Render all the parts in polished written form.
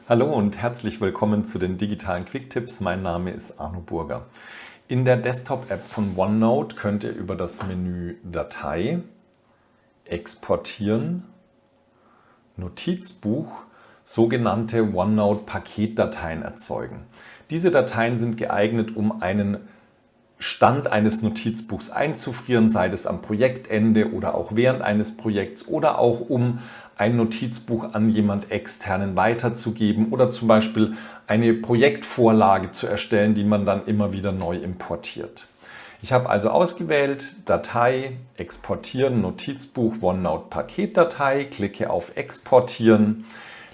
Hallo und herzlich willkommen zu den digitalen Quick-Tipps. Mein Name ist Arno Burger. In der Desktop-App von OneNote könnt ihr über das Menü Datei, Exportieren, Notizbuch sogenannte OneNote-Paketdateien erzeugen. Diese Dateien sind geeignet, um einen Stand eines Notizbuchs einzufrieren, sei es am Projektende oder auch während eines Projekts oder auch um ein Notizbuch an jemand externen weiterzugeben oder zum Beispiel eine Projektvorlage zu erstellen, die man dann immer wieder neu importiert. Ich habe also ausgewählt Datei, Exportieren, Notizbuch, OneNote Paketdatei, klicke auf Exportieren,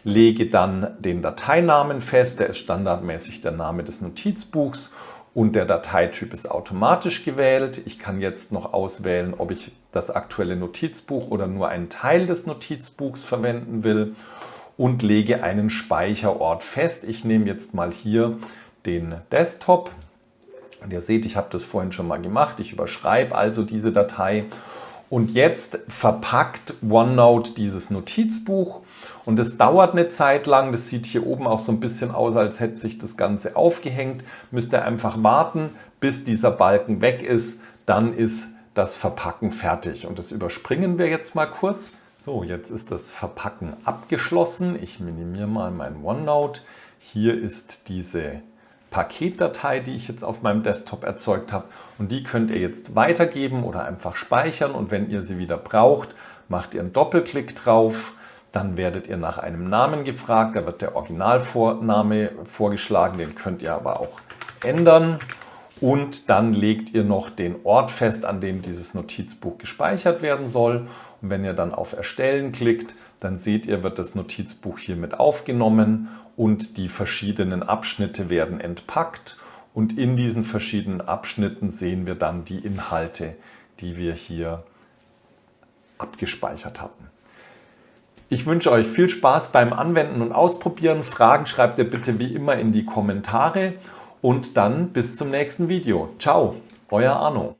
lege dann den Dateinamen fest, der ist standardmäßig der Name des Notizbuchs und der Dateityp ist automatisch gewählt. Ich kann jetzt noch auswählen, ob ich das aktuelle Notizbuch oder nur einen Teil des Notizbuchs verwenden will und lege einen Speicherort fest. Ich nehme jetzt mal hier den Desktop. Und ihr seht, ich habe das vorhin schon mal gemacht. Ich überschreibe also diese Datei. Und jetzt verpackt OneNote dieses Notizbuch und es dauert eine Zeit lang. Das sieht hier oben auch so ein bisschen aus, als hätte sich das Ganze aufgehängt. Müsst ihr einfach warten, bis dieser Balken weg ist. Dann ist das Verpacken fertig. Und das überspringen wir jetzt mal kurz. So, jetzt ist das Verpacken abgeschlossen. Ich minimiere mal mein OneNote. Hier ist diese Paketdatei, die ich jetzt auf meinem Desktop erzeugt habe, und die könnt ihr jetzt weitergeben oder einfach speichern, und wenn ihr sie wieder braucht, macht ihr einen Doppelklick drauf, dann werdet ihr nach einem Namen gefragt, da wird der Originalvorname vorgeschlagen, den könnt ihr aber auch ändern, und dann legt ihr noch den Ort fest, an dem dieses Notizbuch gespeichert werden soll, und wenn ihr dann auf Erstellen klickt, dann seht ihr, wird das Notizbuch hiermit aufgenommen und die verschiedenen Abschnitte werden entpackt, und in diesen verschiedenen Abschnitten sehen wir dann die Inhalte, die wir hier abgespeichert hatten. Ich wünsche euch viel Spaß beim Anwenden und Ausprobieren. Fragen schreibt ihr bitte wie immer in die Kommentare und dann bis zum nächsten Video. Ciao, euer Arno.